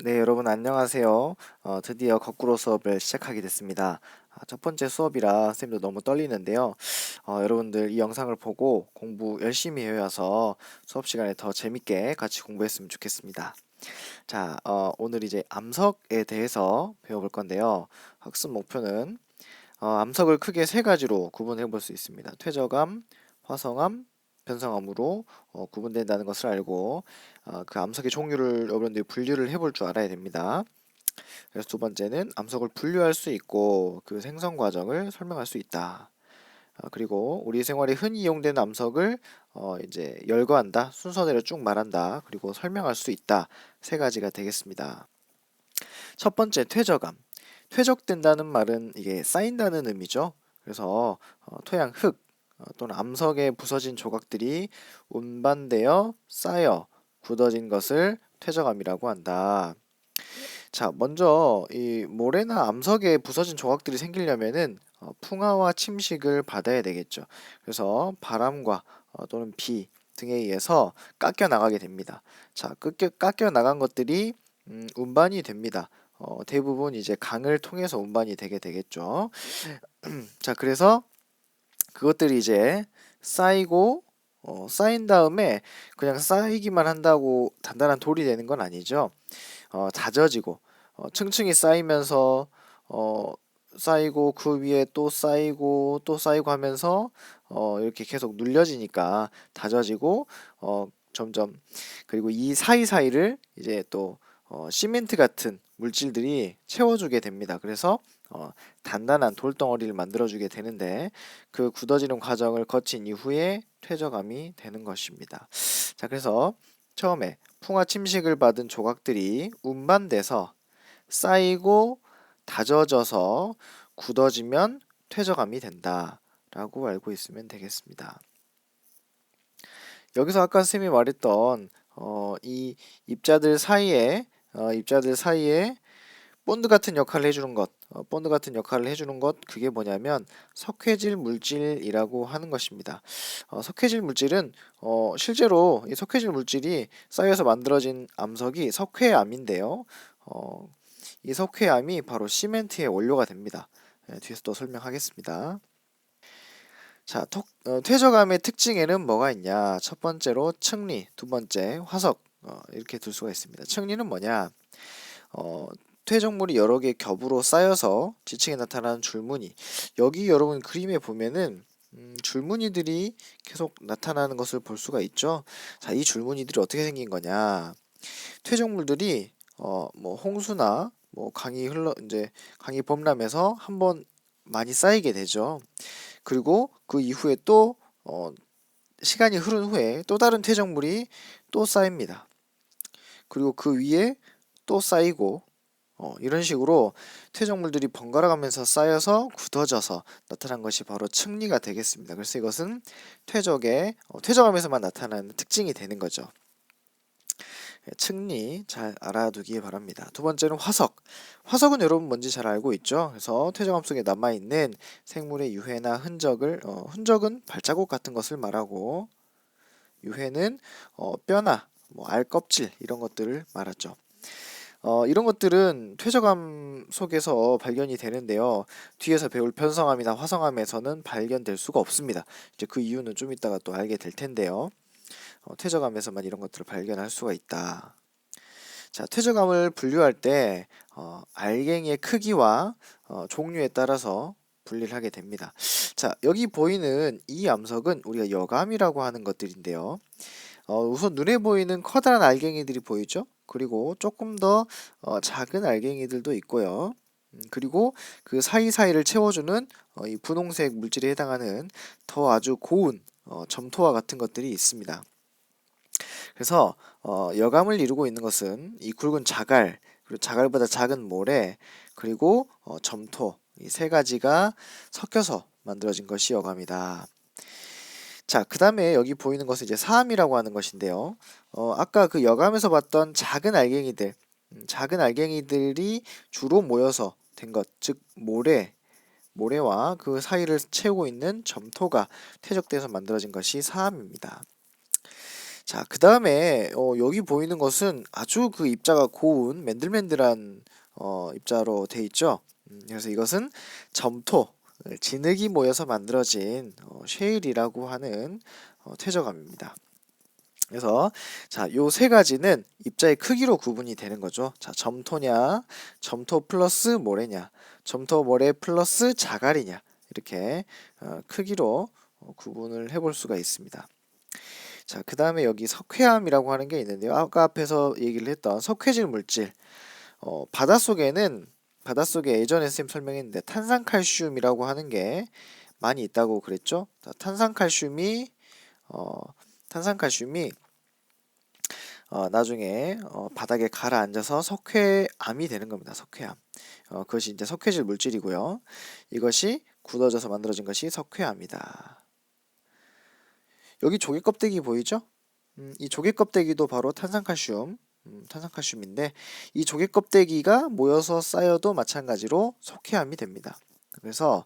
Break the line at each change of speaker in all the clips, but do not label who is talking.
네, 여러분 안녕하세요. 드디어 거꾸로 수업을 시작하게 됐습니다. 첫 번째 수업이라 쌤도 너무 떨리는데요. 여러분들 이 영상을 보고 공부 열심히 해와서 수업 시간에 더 재밌게 같이 공부했으면 좋겠습니다. 자, 오늘 이제 암석에 대해서 배워볼 건데요. 학습 목표는 암석을 크게 세 가지로 구분해 볼 수 있습니다. 퇴적암, 화성암, 변성암으로 구분된다는 것을 알고 그 암석의 종류를 여러분들이 분류를 해볼 줄 알아야 됩니다. 그래서 두 번째는 암석을 분류할 수 있고 그 생성 과정을 설명할 수 있다. 그리고 우리 생활에 흔히 이용되는 암석을 이제 열거한다, 순서대로 쭉 말한다, 그리고 설명할 수 있다. 세 가지가 되겠습니다. 첫 번째, 퇴적암. 퇴적된다는 말은 이게 쌓인다는 의미죠. 그래서 토양, 흙 또는 암석에 부서진 조각들이 운반되어 쌓여 굳어진 것을 퇴적암이라고 한다. 자, 먼저 이 모래나 암석에 부서진 조각들이 생기려면은 풍화와 침식을 받아야 되겠죠. 그래서 바람과 또는 비 등에 의해서 깎여 나가게 됩니다. 자, 깎여 나간 것들이 운반이 됩니다. 대부분 이제 강을 통해서 운반이 되게 되겠죠. 자, 그래서 그것들이 이제 쌓이고 쌓인 다음에 그냥 쌓이기만 한다고 단단한 돌이 되는 건 아니죠. 다져지고 층층이 쌓이면서 어, 쌓이고 그 위에 또 쌓이고 또 쌓이고 하면서 이렇게 계속 눌려지니까 다져지고 점점 그리고 이 사이사이를 이제 또 시멘트 같은 물질들이 채워주게 됩니다. 그래서 단단한 돌덩어리를 만들어주게 되는데 그 굳어지는 과정을 거친 이후에 퇴적암이 되는 것입니다. 자, 그래서 처음에 풍화 침식을 받은 조각들이 운반돼서 쌓이고 다져져서 굳어지면 퇴적암이 된다라고 알고 있으면 되겠습니다. 여기서 아까 쌤이 말했던 이 입자들 사이에 본드 같은 역할을 해주는 것, 본드 같은 역할을 해주는 것, 그게 뭐냐면 석회질 물질이라고 하는 것입니다. 석회질 물질은 실제로 이 석회질 물질이 쌓여서 만들어진 암석이 석회암인데요. 어, 이 석회암이 바로 시멘트의 원료가 됩니다. 뒤에서 또 설명하겠습니다. 자, 퇴적암의 특징에는 뭐가 있냐? 첫 번째로 층리, 두 번째 화석, 이렇게 둘 수가 있습니다. 층리는 뭐냐? 어, 퇴적물이 여러 개 겹으로 쌓여서 지층에 나타나는 줄무늬. 여기 여러분 그림에 보면은 줄무늬들이 계속 나타나는 것을 볼 수가 있죠. 자, 이 줄무늬들이 어떻게 생긴 거냐? 퇴적물들이 뭐 홍수나 뭐 강이 범람해서 한번 많이 쌓이게 되죠. 그리고 그 이후에 또 시간이 흐른 후에 또 다른 퇴적물이 또 쌓입니다. 그리고 그 위에 또 쌓이고 이런 식으로 퇴적물들이 번갈아 가면서 쌓여서 굳어져서 나타난 것이 바로 층리가 되겠습니다. 그래서 이것은 퇴적암에서만 나타나는 특징이 되는 거죠. 층리 잘 알아두기 바랍니다. 두 번째는 화석. 화석은 여러분 뭔지 잘 알고 있죠? 그래서 퇴적암 속에 남아있는 생물의 유해나 흔적은 발자국 같은 것을 말하고, 유해는 뼈나 뭐 알껍질 이런 것들을 말하죠. 이런 것들은 퇴적암 속에서 발견이 되는데요. 뒤에서 배울 변성암이나 화성암에서는 발견될 수가 없습니다. 이제 그 이유는 좀 이따가 또 알게 될 텐데요. 퇴적암에서만 이런 것들을 발견할 수가 있다. 자, 퇴적암을 분류할 때 알갱이의 크기와 종류에 따라서 분리를 하게 됩니다. 자, 여기 보이는 이 암석은 우리가 여감이라고 하는 것들인데요. 우선 눈에 보이는 커다란 알갱이들이 보이죠? 그리고 조금 더 작은 알갱이들도 있고요. 그리고 그 사이사이를 채워주는 이 분홍색 물질에 해당하는 더 아주 고운 점토와 같은 것들이 있습니다. 그래서 여감을 이루고 있는 것은 이 굵은 자갈, 그리고 자갈보다 작은 모래, 그리고 점토, 이 세 가지가 섞여서 만들어진 것이 여감이다. 자, 그 다음에 여기 보이는 것은 이제 사암이라고 하는 것인데요. 아까 그 여감에서 봤던 작은 알갱이들이 주로 모여서 된 것, 즉 모래와 그 사이를 채우고 있는 점토가 퇴적돼서 만들어진 것이 사암입니다. 자, 그 다음에 여기 보이는 것은 아주 그 입자가 고운 맨들맨들한 입자로 돼 있죠. 그래서 이것은 점토, 진흙이 모여서 만들어진 쉐일이라고 하는 퇴적암입니다. 그래서 자, 요 세 가지는 입자의 크기로 구분이 되는 거죠. 자, 점토냐, 점토 플러스 모래냐, 점토 모래 플러스 자갈이냐, 이렇게 크기로 구분을 해볼 수가 있습니다. 자, 그 다음에 여기 석회암이라고 하는 게 있는데요. 아까 앞에서 얘기를 했던 석회질 물질. 바닷속에 예전에 선생님 설명했는데 탄산칼슘이라고 하는 게 많이 있다고 그랬죠. 자, 탄산칼슘이 나중에 바닥에 가라앉아서 석회암이 되는 겁니다. 석회암. 그것이 이제 석회질 물질이고요. 이것이 굳어져서 만들어진 것이 석회암이다. 여기 조개 껍데기 보이죠? 이 조개 껍데기도 바로 탄산칼슘인데 이 조개 껍데기가 모여서 쌓여도 마찬가지로 석회암이 됩니다. 그래서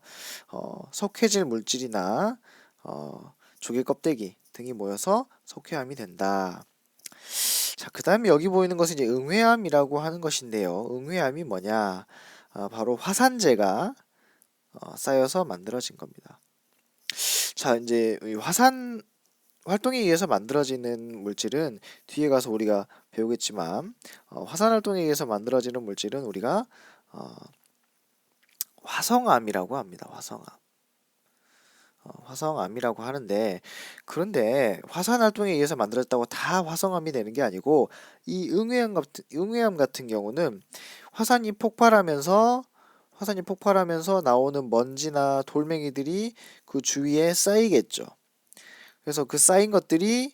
석회질 물질이나 조개 껍데기 등이 모여서 석회암이 된다. 자, 그 다음에 여기 보이는 것은 이제 응회암이라고 하는 것인데요. 응회암이 뭐냐? 바로 화산재가 쌓여서 만들어진 겁니다. 자, 이제 이 화산 활동에 의해서 만들어지는 물질은 뒤에 가서 우리가 배우겠지만 화산 활동에 의해서 만들어지는 물질은 우리가 화성암이라고 합니다. 화성암이라고 하는데 그런데 화산 활동에 의해서 만들어졌다고 다 화성암이 되는 게 아니고 이 응외암 같은 경우는 화산이 폭발하면서 나오는 먼지나 돌멩이들이 그 주위에 쌓이겠죠. 그래서 그 쌓인 것들이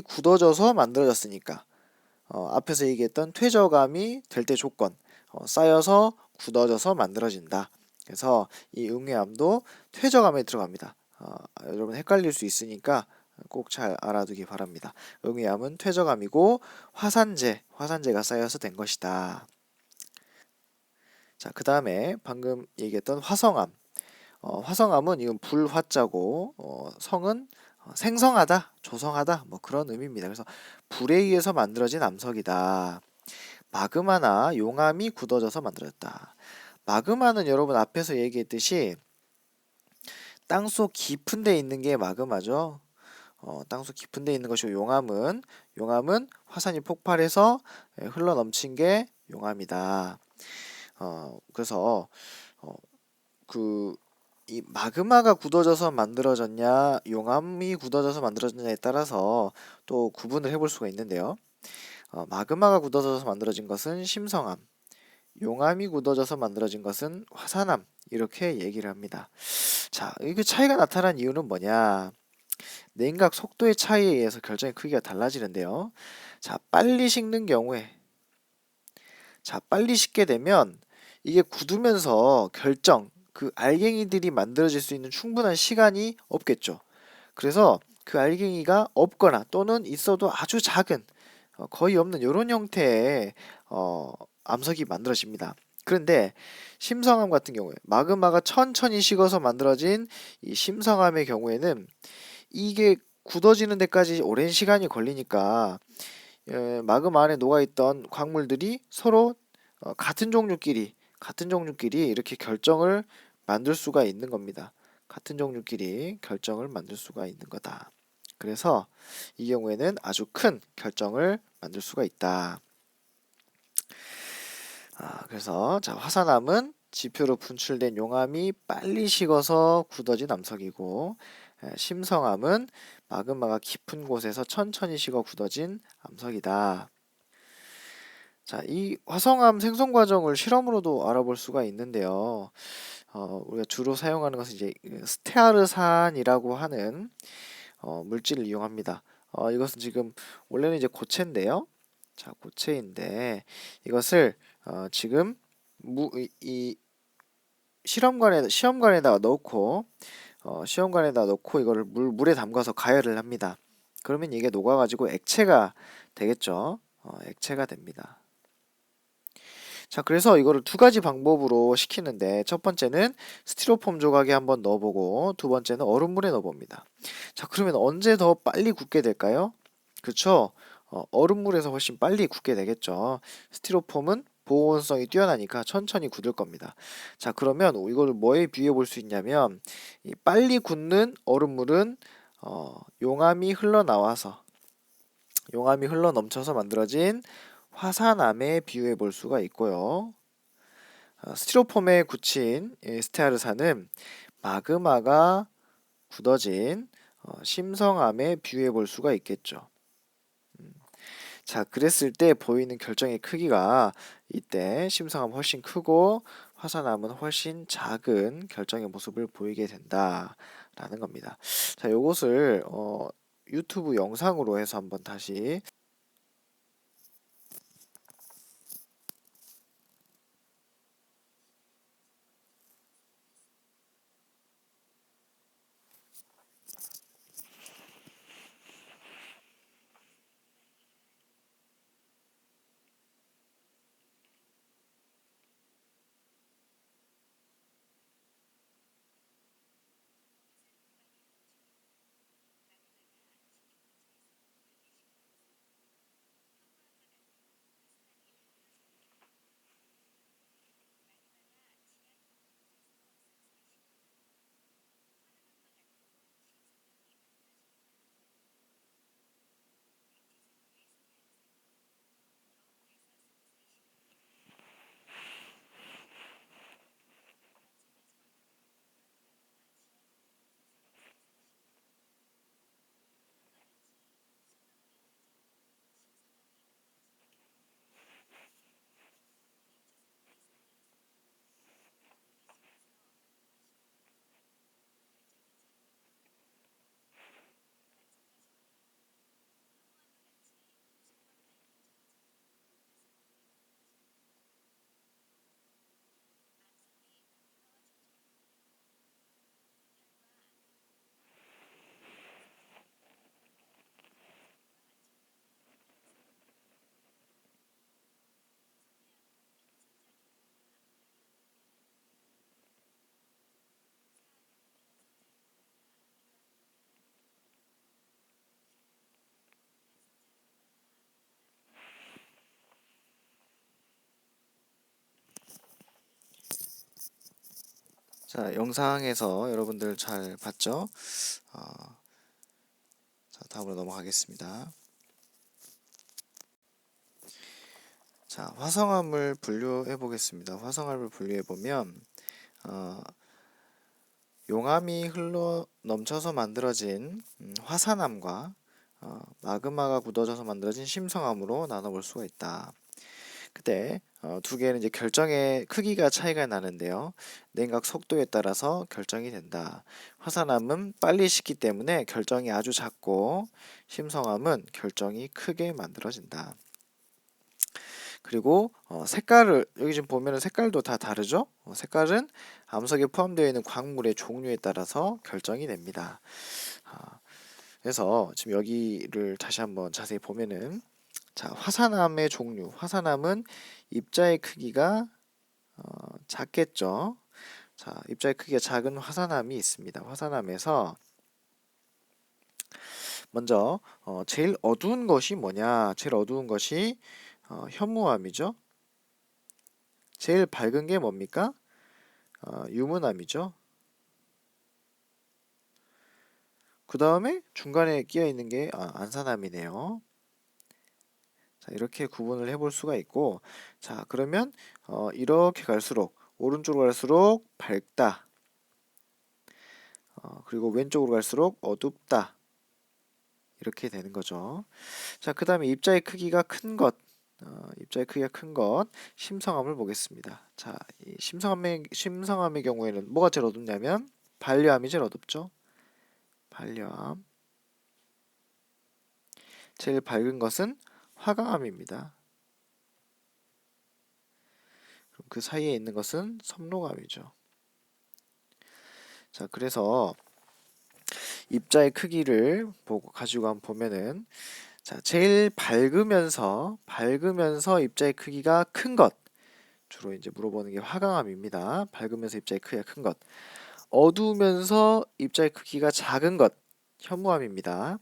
굳어져서 만들어졌으니까 앞에서 얘기했던 퇴적암이 될 때 조건 쌓여서 굳어져서 만들어진다. 그래서 이 응애암도 퇴적암에 들어갑니다. 여러분 헷갈릴 수 있으니까 꼭 잘 알아두기 바랍니다. 응애암은 퇴적암이고 화산재가 쌓여서 된 것이다. 자, 그 다음에 방금 얘기했던 화성암. 화성암은 이건 불화자고 성은 생성하다, 조성하다 뭐 그런 의미입니다. 그래서 불에 의해서 만들어진 암석이다. 마그마나 용암이 굳어져서 만들어졌다. 마그마는 여러분 앞에서 얘기했듯이 땅속 깊은 데 있는 게 마그마죠. 땅속 깊은 데 있는 것이고 용암은 화산이 폭발해서 흘러 넘친 게 용암이다. 그래서 그 이 마그마가 굳어져서 만들어졌냐, 용암이 굳어져서 만들어졌냐에 따라서 또 구분을 해볼 수가 있는데요. 마그마가 굳어져서 만들어진 것은 심성암, 용암이 굳어져서 만들어진 것은 화산암, 이렇게 얘기를 합니다. 자, 이 차이가 나타난 이유는 뭐냐? 냉각 속도의 차이에 의해서 결정의 크기가 달라지는데요. 자, 빨리 식게 되면 이게 굳으면서 그 알갱이들이 만들어질 수 있는 충분한 시간이 없겠죠. 그래서 그 알갱이가 없거나 또는 있어도 아주 작은 거의 없는 이런 형태의 암석이 만들어집니다. 그런데 심성암 같은 경우에 마그마가 천천히 식어서 만들어진 이 심성암의 경우에는 이게 굳어지는 데까지 오랜 시간이 걸리니까 마그마 안에 녹아있던 광물들이 서로 같은 종류끼리 이렇게 결정을 만들 수가 있는 겁니다. 같은 종류끼리 결정을 만들 수가 있는 거다. 그래서 이 경우에는 아주 큰 결정을 만들 수가 있다. 그래서 자, 화산암은 지표로 분출된 용암이 빨리 식어서 굳어진 암석이고 심성암은 마그마가 깊은 곳에서 천천히 식어 굳어진 암석이다. 자, 이 화성암 생성 과정을 실험으로도 알아볼 수가 있는데요. 우리가 주로 사용하는 것은 이제 스테아르산이라고 하는 물질을 이용합니다. 이것은 지금 원래는 이제 고체인데요. 자, 고체인데 이것을 지금 이 시험관에다가 넣고 이거를 물에 담가서 가열을 합니다. 그러면 이게 녹아가지고 액체가 되겠죠. 액체가 됩니다. 자, 그래서 이거를 두 가지 방법으로 식히는데 첫 번째는 스티로폼 조각에 한번 넣어보고 두 번째는 얼음물에 넣어봅니다. 자, 그러면 언제 더 빨리 굳게 될까요? 그쵸? 얼음물에서 훨씬 빨리 굳게 되겠죠. 스티로폼은 보온성이 뛰어나니까 천천히 굳을 겁니다. 자, 그러면 이거를 뭐에 비유해 볼 수 있냐면, 이 빨리 굳는 얼음물은 용암이 흘러 넘쳐서 만들어진 화산암에 비유해 볼 수가 있고요. 스티로폼에 굳힌 이 스테아르산은 마그마가 굳어진 심성암에 비유해 볼 수가 있겠죠. 자, 그랬을 때 보이는 결정의 크기가 이때 심성암은 훨씬 크고 화산암은 훨씬 작은 결정의 모습을 보이게 된다라는 겁니다. 자, 요것을 유튜브 영상으로 해서 한번 다시. 자, 영상에서 여러분들 잘 봤죠? 어, 자, 다음으로 넘어가겠습니다. 자, 화성암을 분류해 보겠습니다. 화성암을 분류해 보면 어, 용암이 흘러 넘쳐서 만들어진 화산암과 마그마가 굳어져서 만들어진 심성암으로 나눠볼 수가 있다. 그때 두 개는 이제 결정의 크기가 차이가 나는데요. 냉각 속도에 따라서 결정이 된다. 화산암은 빨리 식기 때문에 결정이 아주 작고 심성암은 결정이 크게 만들어진다. 그리고 색깔을 여기 지금 보면은 색깔도 다 다르죠? 색깔은 암석에 포함되어 있는 광물의 종류에 따라서 결정이 됩니다. 아, 그래서 지금 여기를 다시 한번 자세히 보면은 자, 화산암의 종류. 화산암은 입자의 크기가 작겠죠. 자, 입자의 크기가 작은 화산암이 있습니다. 화산암에서 먼저 제일 어두운 것이 뭐냐? 제일 어두운 것이 현무암이죠. 제일 밝은 게 뭡니까? 유문암이죠. 그 다음에 중간에 끼어 있는 게 안산암이네요. 자, 이렇게 구분을 해볼 수가 있고, 자, 그러면 이렇게 갈수록 오른쪽으로 갈수록 밝다. 그리고 왼쪽으로 갈수록 어둡다. 이렇게 되는 거죠. 자, 그 다음에 입자의 크기가 큰 것, 심성암을 보겠습니다. 자, 이 심성암의 경우에는 뭐가 제일 어둡냐면 반려암이 제일 어둡죠. 반려암. 제일 밝은 것은 화강암입니다. 그럼 그 사이에 있는 것은 섬록암이죠. 자, 그래서 입자의 크기를 가지고 한번 보면은 자, 제일 밝으면서 입자의 크기가 큰 것. 주로 이제 물어보는 게 화강암입니다. 밝으면서 입자의 크기가 큰 것. 어두우면서 입자의 크기가 작은 것. 현무암입니다.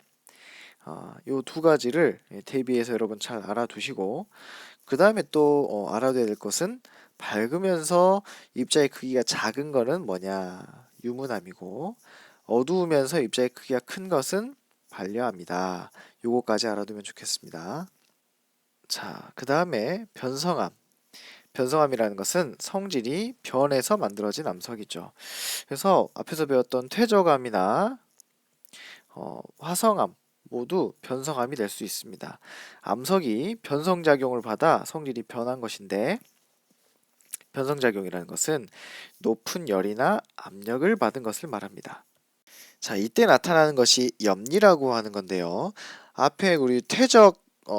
요 두 가지를 대비해서 여러분 잘 알아두시고, 그 다음에 또 알아둬야 될 것은 밝으면서 입자의 크기가 작은 거는 뭐냐? 유문함이고, 어두우면서 입자의 크기가 큰 것은 반려합니다. 요거까지 알아두면 좋겠습니다. 자, 그 다음에 변성함. 변성함이라는 것은 성질이 변해서 만들어진 암석이죠. 그래서 앞에서 배웠던 퇴적암이나 화성암 모두 변성암이 될 수 있습니다. 암석이 변성작용을 받아 성질이 변한 것인데, 변성작용이라는 것은 높은 열이나 압력을 받은 것을 말합니다. 자, 이때 나타나는 것이 염리라고 하는 건데요. 앞에 우리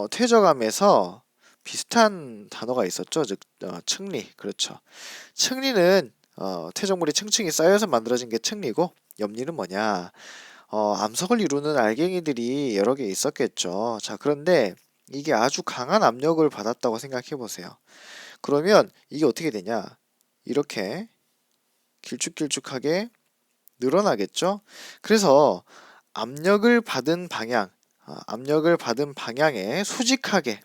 퇴적암에서 비슷한 단어가 있었죠. 즉, 층리. 그렇죠. 층리는 퇴적물이 층층이 쌓여서 만들어진 게 층리고, 염리는 뭐냐? 암석을 이루는 알갱이들이 여러 개 있었겠죠. 자, 그런데 이게 아주 강한 압력을 받았다고 생각해 보세요. 그러면 이게 어떻게 되냐? 이렇게 길쭉길쭉하게 늘어나겠죠? 그래서 압력을 받은 방향에 수직하게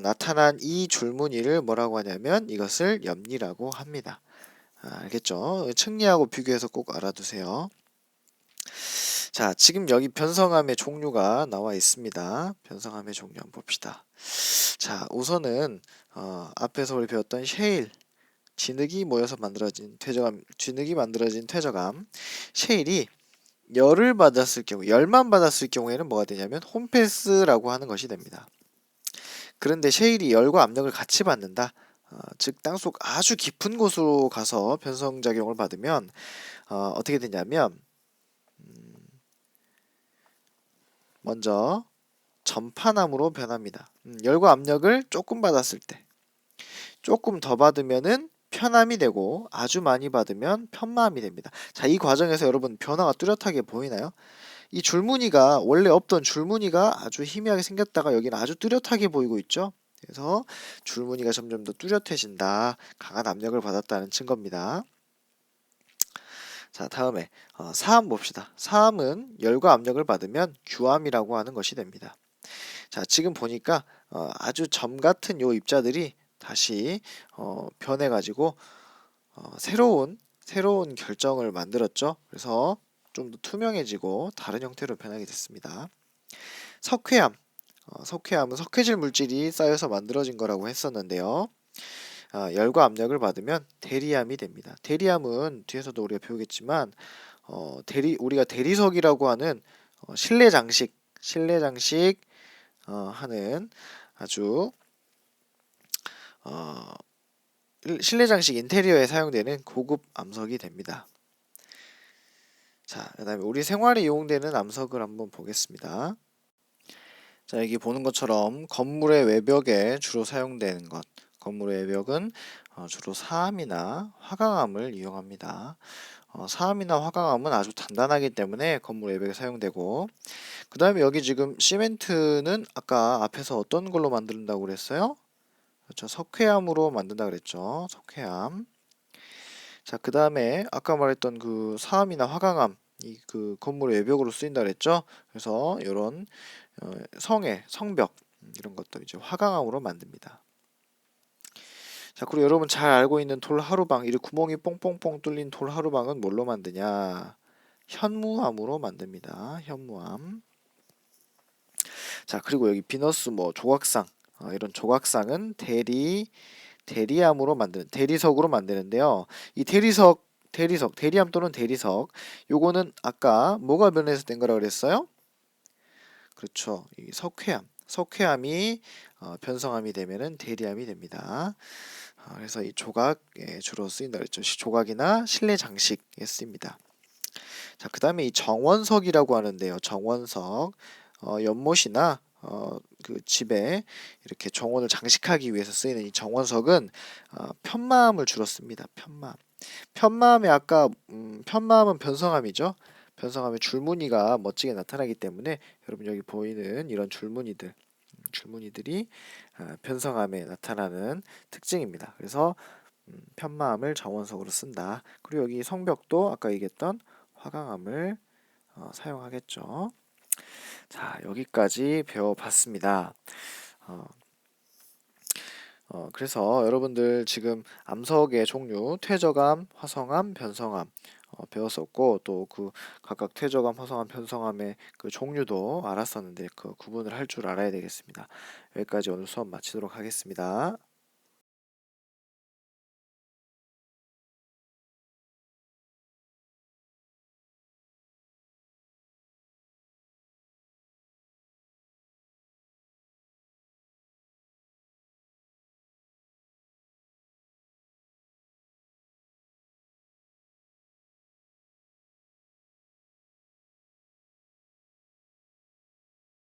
나타난 이 줄무늬를 뭐라고 하냐면 이것을 염리라고 합니다. 알겠죠? 층리하고 비교해서 꼭 알아두세요. 자, 지금 여기 변성암의 종류가 나와 있습니다. 변성암의 종류 한번 봅시다. 자, 우선은 앞에서 우리 배웠던 셰일, 진흙이 모여서 만들어진 퇴적암. 셰일이 열만 받았을 경우에는 뭐가 되냐면 홈패스라고 하는 것이 됩니다. 그런데 셰일이 열과 압력을 같이 받는다. 즉 땅속 아주 깊은 곳으로 가서 변성작용을 받으면 어떻게 되냐면 먼저 전파남으로 변합니다. 열과 압력을 조금 받았을 때, 조금 더 받으면은 편암이 되고 아주 많이 받으면 편마암이 됩니다. 자, 이 과정에서 여러분 변화가 뚜렷하게 보이나요? 이 줄무늬가 원래 없던 줄무늬가 아주 희미하게 생겼다가 여기는 아주 뚜렷하게 보이고 있죠. 그래서 줄무늬가 점점 더 뚜렷해진다. 강한 압력을 받았다는 증거입니다. 자, 다음에 사암 봅시다. 사암은 열과 압력을 받으면 규암이라고 하는 것이 됩니다. 자, 지금 보니까 아주 점 같은 요 입자들이 다시 변해가지고 새로운 결정을 만들었죠. 그래서 좀 더 투명해지고 다른 형태로 변하게 됐습니다. 석회암. 석회암은 석회질 물질이 쌓여서 만들어진 거라고 했었는데요. 열과 압력을 받으면 대리암이 됩니다. 대리암은 뒤에서도 우리가 배우겠지만 우리가 대리석이라고 하는 실내 장식 하는 아주 실내 장식 인테리어에 사용되는 고급 암석이 됩니다. 자, 그 다음에 우리 생활에 이용되는 암석을 한번 보겠습니다. 자, 여기 보는 것처럼 건물의 외벽에 주로 사용되는 것, 건물의 외벽은 주로 사암이나 화강암을 이용합니다. 사암이나 화강암은 아주 단단하기 때문에 건물 외벽에 사용되고, 그 다음에 여기 지금 시멘트는 아까 앞에서 어떤 걸로 만든다고 그랬어요? 그렇죠. 석회암으로 만든다 그랬죠. 석회암. 자, 그 다음에 아까 말했던 그 사암이나 화강암, 이 그 건물의 외벽으로 쓰인다 그랬죠. 그래서 이런 성벽 이런 것도 이제 화강암으로 만듭니다. 자, 그리고 여러분 잘 알고 있는 돌하루방, 이 구멍이 뽕뽕뽕 뚫린 돌하루방은 뭘로 만드냐? 현무암으로 만듭니다. 현무암. 자, 그리고 여기 비너스 뭐 조각상, 이런 조각상은 대리암으로 만드는 대리석으로 만드는데요. 이 대리암 또는 대리석, 요거는 아까 뭐가 변해서 된 거라 그랬어요? 그렇죠. 이 석회암이 변성암이 되면은 대리암이 됩니다. 그래서 이 조각에 주로 쓰인다 그랬죠. 조각이나 실내 장식에 쓰입니다. 자, 그 다음에 이 정원석이라고 하는데요. 정원석, 연못이나 그 집에 이렇게 정원을 장식하기 위해서 쓰이는 이 정원석은 편마암을 주로 씁니다. 편마암이 아까 편마암은 변성암이죠. 변성암의 줄무늬가 멋지게 나타나기 때문에 여러분 여기 보이는 이런 줄무늬들이 변성암에 나타나는 특징입니다. 그래서 편마암을 정원석으로 쓴다. 그리고 여기 성벽도 아까 얘기했던 화강암을 사용하겠죠. 자, 여기까지 배워봤습니다. 어, 그래서 여러분들 지금 암석의 종류, 퇴적암, 화성암, 변성암 배웠었고, 또 그 각각 퇴적암, 화성암, 변성암의 그 종류도 알았었는데 그 구분을 할 줄 알아야 되겠습니다. 여기까지 오늘 수업 마치도록 하겠습니다.